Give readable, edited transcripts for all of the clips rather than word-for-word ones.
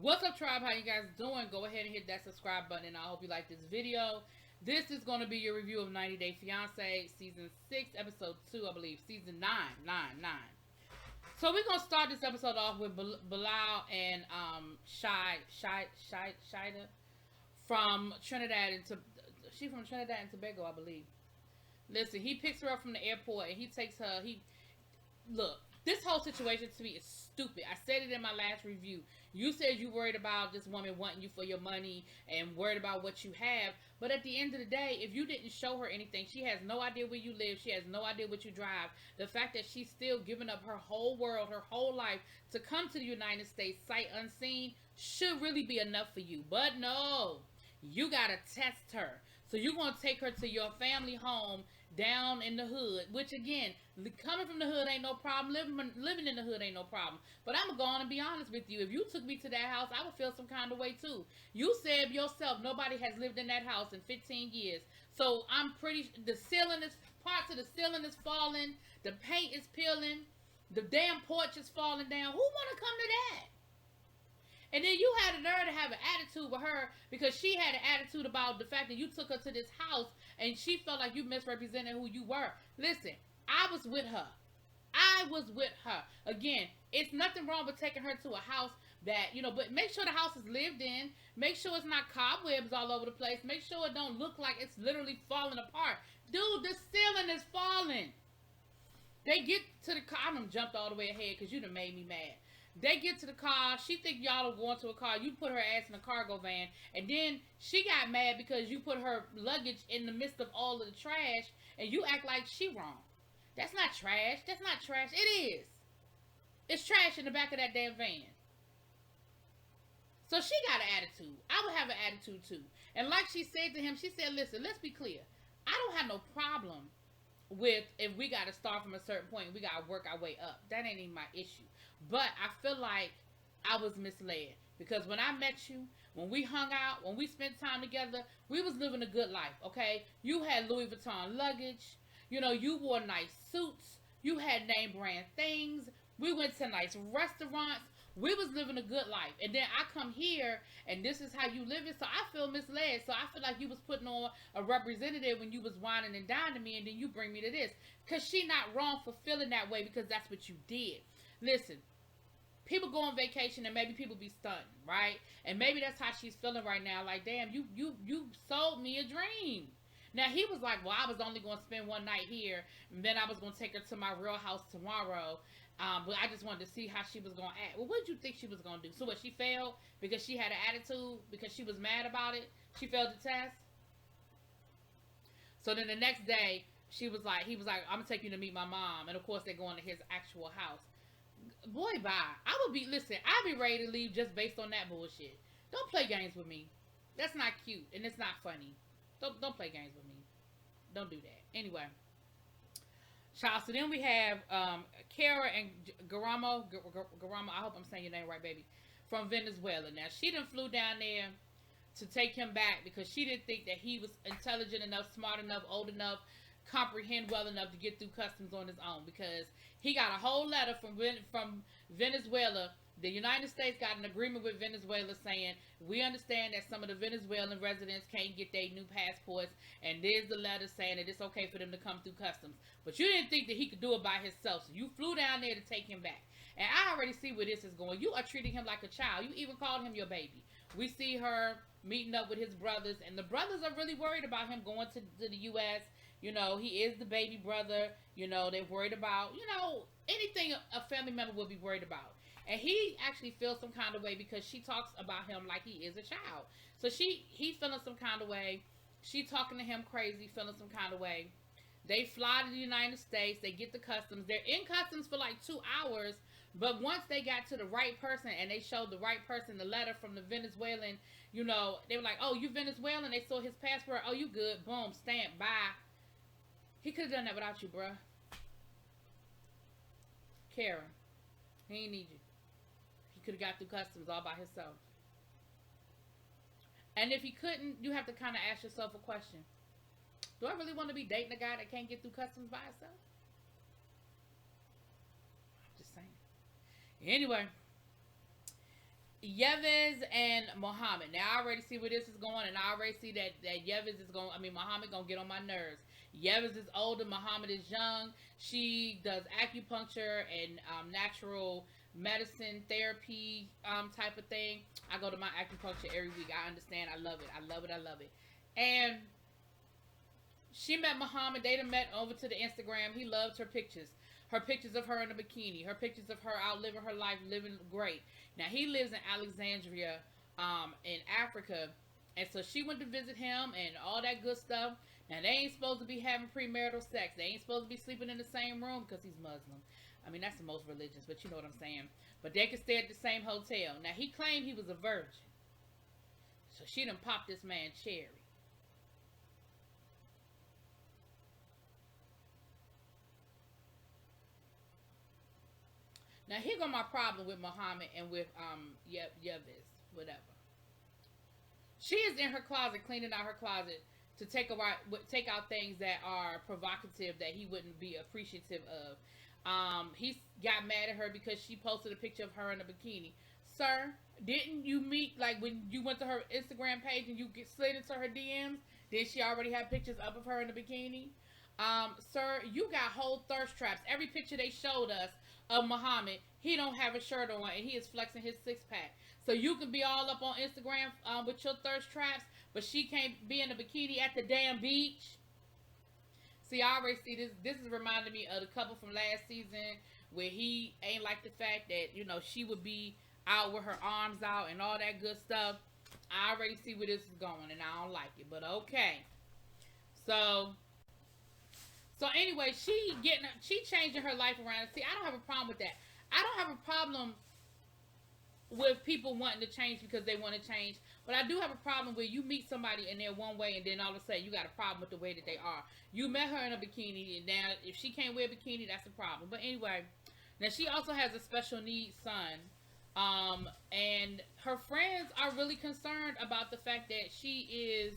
What's up, tribe? How you guys doing? Go ahead and hit that subscribe button, and I hope you like this video. This is going to be your review of 90 Day Fiancé Season 6, Episode 2, I believe. Season 9. So we're going to start this episode off with Bilal and Shida from Trinidad and she's from Trinidad and Tobago, I believe. Listen, he picks her up from the airport and he takes her. Look, this whole situation to me is stupid. I said it in my last review. You said you worried about this woman wanting you for your money and worried about what you have. But at the end of the day, if you didn't show her anything, she has no idea where you live. She has no idea what you drive. The fact that she's still giving up her whole world, her whole life to come to the United States sight unseen should really be enough for you. But no, you got to test her. So you're going to take her to your family home down in the hood, which again, coming from the hood ain't no problem. Living in the hood ain't no problem. But I'm going to be honest with you. If you took me to that house, I would feel some kind of way too. You said yourself, nobody has lived in that house in 15 years. So I'm parts of the ceiling is falling. The paint is peeling. The damn porch is falling down. Who want to come to that? And then you had the nerve to have an attitude with her because she had an attitude about the fact that you took her to this house and she felt like you misrepresented who you were. Listen, I was with her. Again, it's nothing wrong with taking her to a house that, but make sure the house is lived in. Make sure it's not cobwebs all over the place. Make sure it don't look like it's literally falling apart. Dude, the ceiling is falling. They get to the car. I done jumped all the way ahead because you done made me mad. They get to the car. She think y'all are going to a car. You put her ass in a cargo van. And then she got mad because you put her luggage in the midst of all of the trash. And you act like she wrong. That's not trash. That's not trash. It is. It's trash in the back of that damn van. So she got an attitude. I would have an attitude too. And like she said to him, she said, listen, let's be clear. I don't have no problem with if we got to start from a certain point and we got to work our way up. That ain't even my issue. But I feel like I was misled because when I met you, when we hung out, when we spent time together, we was living a good life, okay? You had Louis Vuitton luggage. You wore nice suits. You had name brand things. We went to nice restaurants. We was living a good life. And then I come here and this is how you live it. So I feel misled. So I feel like you was putting on a representative when you was whining and dining me and then you bring me to this. Because she not wrong for feeling that way because that's what you did. Listen, people go on vacation and maybe people be stunned, right? And maybe that's how she's feeling right now. Like, damn, you sold me a dream. Now, he was like, well, I was only going to spend one night here, and then I was going to take her to my real house tomorrow, but I just wanted to see how she was going to act. Well, what did you think she was going to do? So what, she failed because she had an attitude, because she was mad about it? She failed the test? So then the next day, he was like, I'm going to take you to meet my mom. And, of course, they're going to his actual house. Boy, bye. I'd be ready to leave just based on that bullshit. Don't play games with me. That's not cute, and it's not funny. Don't play games with me. Don't do that. Anyway. Child, so then we have Kara and Garamo. I hope I'm saying your name right, baby. From Venezuela. Now, she done flew down there to take him back because she didn't think that he was intelligent enough, smart enough, old enough, comprehend well enough to get through customs on his own because he got a whole letter from Venezuela. The United States got an agreement with Venezuela saying, we understand that some of the Venezuelan residents can't get their new passports, and there's the letter saying that it's okay for them to come through customs. But you didn't think that he could do it by himself, so you flew down there to take him back. And I already see where this is going. You are treating him like a child. You even called him your baby. We see her meeting up with his brothers, and the brothers are really worried about him going to the U.S. He is the baby brother. They're worried about, anything a family member would be worried about. And he actually feels some kind of way because she talks about him like he is a child. So he feeling some kind of way. She talking to him crazy, feeling some kind of way. They fly to the United States. They get the customs. They're in customs for like 2 hours. But once they got to the right person and they showed the right person the letter from the Venezuelan, they were like, oh, you Venezuelan? They saw his passport. Oh, you good. Boom, stamp, bye. He could have done that without you, bruh. Karen, he ain't need you. He could have got through customs all by himself. And if he couldn't, you have to kind of ask yourself a question. Do I really want to be dating a guy that can't get through customs by himself? I'm just saying. Anyway, Yevez and Muhammad. Now I already see where this is going, and I already see that Yevez is going. I mean, Muhammad gonna get on my nerves. Yevez is older. Muhammad is young. She does acupuncture and natural medicine therapy type of thing. I go to my acupuncture every week. I understand. I love it. I love it. I love it. And she met Muhammad. They done met over to the Instagram. He loved her pictures. Her pictures of her in a bikini. Her pictures of her out living her life, living great. Now, he lives in Alexandria, in Africa. And so she went to visit him and all that good stuff. Now, they ain't supposed to be having premarital sex. They ain't supposed to be sleeping in the same room because he's Muslim. I mean, that's the most religious, but you know what I'm saying. But they could stay at the same hotel. Now, he claimed he was a virgin. So she done popped this man cherry. Now, here go my problem with Muhammad and with Yevez, whatever. She is in her closet, cleaning out her closet to take out things that are provocative that he wouldn't be appreciative of. He got mad at her because she posted a picture of her in a bikini. Sir, didn't you meet, like, when you went to her Instagram page and you slid into her DMs? Did she already have pictures up of her in a bikini? Sir, you got whole thirst traps. Every picture they showed us of Muhammad, he don't have a shirt on and he is flexing his six pack. So you can be all up on Instagram with your thirst traps, but she can't be in a bikini at the damn beach. See, I already see this. This is reminding me of the couple from last season where he ain't like the fact that, you know, she would be out with her arms out and all that good stuff. I already see where this is going and I don't like it, but okay. So anyway, she changing her life around. See, I don't have a problem with that. I don't have a problem with people wanting to change because they want to change. But I do have a problem where you meet somebody and they're one way and then all of a sudden you got a problem with the way that they are. You met her in a bikini and now if she can't wear a bikini, that's a problem. But anyway, now she also has a special needs son. And her friends are really concerned about the fact that she is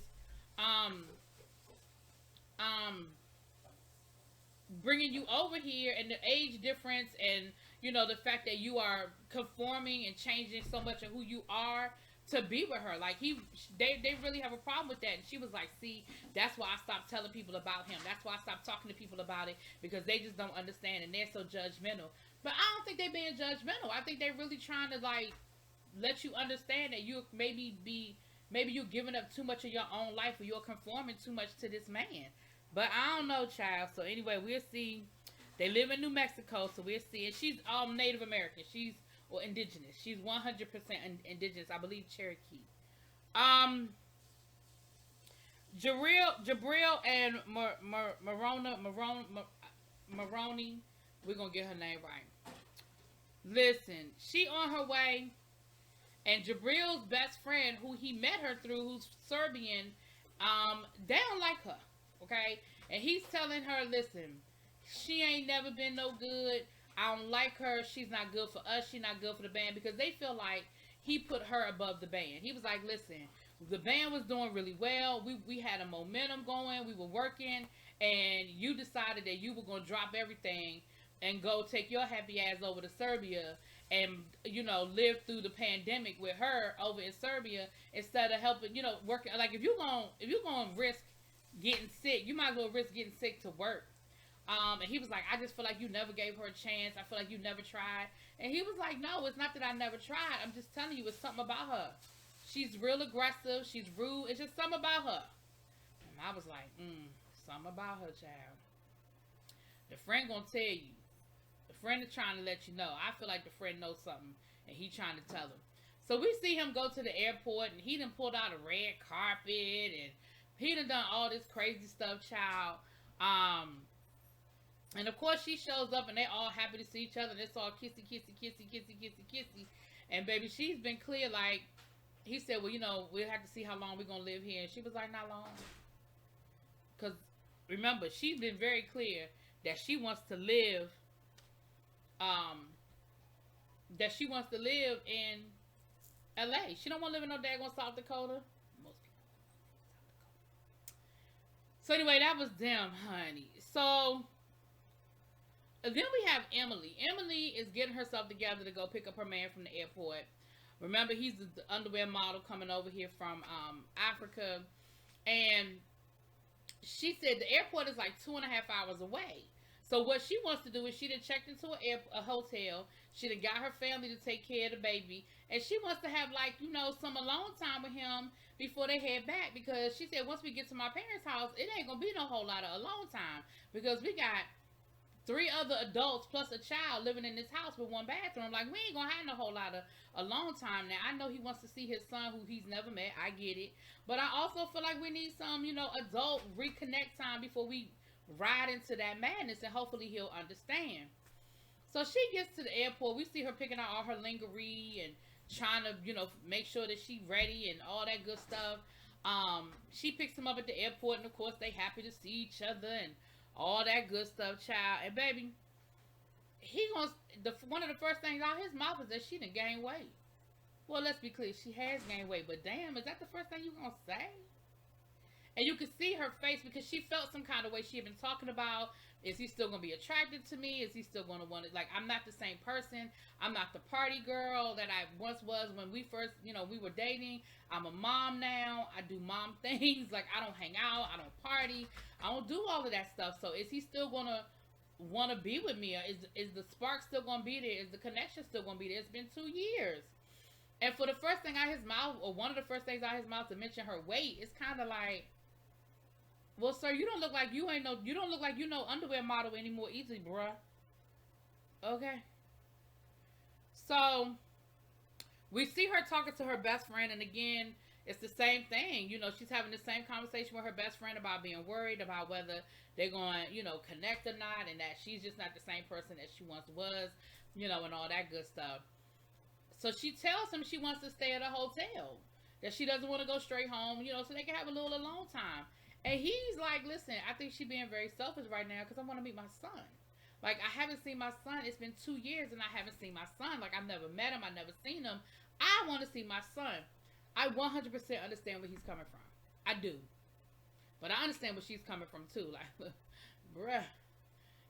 bringing you over here and the age difference and, you know, the fact that you are conforming and changing so much of who you are to be with her. Like, they really have a problem with that. And she was like, see, that's why I stopped telling people about him. That's why I stopped talking to people about it, because they just don't understand and they're so judgmental. But I don't think they're being judgmental. I think they're really trying to, like, let you understand that you maybe you're giving up too much of your own life or you're conforming too much to this man. But I don't know, child. So anyway, we'll see. They live in New Mexico, so we'll see. And she's Native American. She's indigenous. She's 100% indigenous. I believe Cherokee. Jabril and Maroney. We're gonna get her name right. Listen, she on her way, and Jabril's best friend, who he met her through, who's Serbian, they don't like her. Okay, and he's telling her, listen, she ain't never been no good. I don't like her. She's not good for us. She's not good for the band, because they feel like he put her above the band. He was like, listen, the band was doing really well. We had a momentum going. We were working, and you decided that you were going to drop everything and go take your happy ass over to Serbia and, you know, live through the pandemic with her over in Serbia instead of helping, you know, working. Like, if you're going to risk getting sick, you might as well risk getting sick to work. And he was like, I just feel like you never gave her a chance. I feel like you never tried. And he was like, no, it's not that I never tried. I'm just telling you, it's something about her. She's real aggressive. She's rude. It's just something about her. And I was like, something about her, child. The friend gonna tell you. The friend is trying to let you know. I feel like the friend knows something, and he trying to tell him. So we see him go to the airport, and he done pulled out a red carpet, and he done all this crazy stuff, child. And of course she shows up and they all happy to see each other and it's all kissy, kissy, kissy, kissy, kissy, kissy. And baby, she's been clear, like, he said, well, you know, we'll have to see how long we're going to live here. And she was like, not long. Because remember, she's been very clear that she wants to live, in LA. She don't want to live in no daggone South Dakota. Most people. So anyway, that was them, honey. So then we have Emily. Emily is getting herself together to go pick up her man from the airport. Remember, he's the underwear model coming over here from Africa, and she said the airport is like 2.5 hours away. So what she wants to do is she done checked into a hotel. She done got her family to take care of the baby, and she wants to have like some alone time with him before they head back, because she said once we get to my parents' house, it ain't gonna be no whole lot of alone time because we got 3 other adults plus a child living in this house with 1 bathroom. Like, we ain't gonna have no whole lot of alone time. Now, I know he wants to see his son who he's never met. I get it. But I also feel like we need some, adult reconnect time before we ride into that madness, and hopefully he'll understand. So she gets to the airport. We see her picking out all her lingerie and trying to, make sure that she's ready and all that good stuff. She picks him up at the airport, and of course they happy to see each other and all that good stuff, child. And baby, one of the first things out his mouth is that she done gained weight. Well, let's be clear, she has gained weight, but damn, is that the first thing you gonna say? And you can see her face because she felt some kind of way. She had been talking about, is he still gonna be attracted to me? Is he still gonna want it? Like, I'm not the same person. I'm not the party girl that I once was when we first, we were dating. I'm a mom now. I do mom things. Like, I don't hang out. I don't party. I don't do all of that stuff. So is he still gonna want to be with me? Or is the spark still gonna be there? Is the connection still gonna be there? It's been 2 years. And for the first thing out his mouth, or one of the first things out his mouth to mention her weight, it's kind of like, well, sir, you don't look like you don't look like underwear model anymore easily, bruh. Okay. So we see her talking to her best friend, and again, it's the same thing. She's having the same conversation with her best friend about being worried about whether they're going, connect or not, and that she's just not the same person that she once was, and all that good stuff. So she tells him she wants to stay at a hotel, that she doesn't want to go straight home, so they can have a little alone time. And he's like, listen, I think she's being very selfish right now because I want to meet my son. Like, I haven't seen my son. It's been 2 years and I haven't seen my son. Like, I've never met him. I've never seen him. I want to see my son. I 100% understand where he's coming from. I do. But I understand where she's coming from too. Like, look, bruh,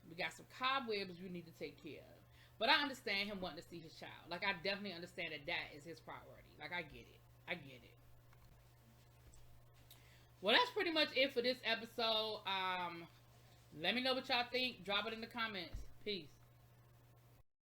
we got some cobwebs we need to take care of. But I understand him wanting to see his child. Like, I definitely understand that is his priority. Like, I get it. I get it. Well, that's pretty much it for this episode. Let me know what y'all think. Drop it in the comments. Peace.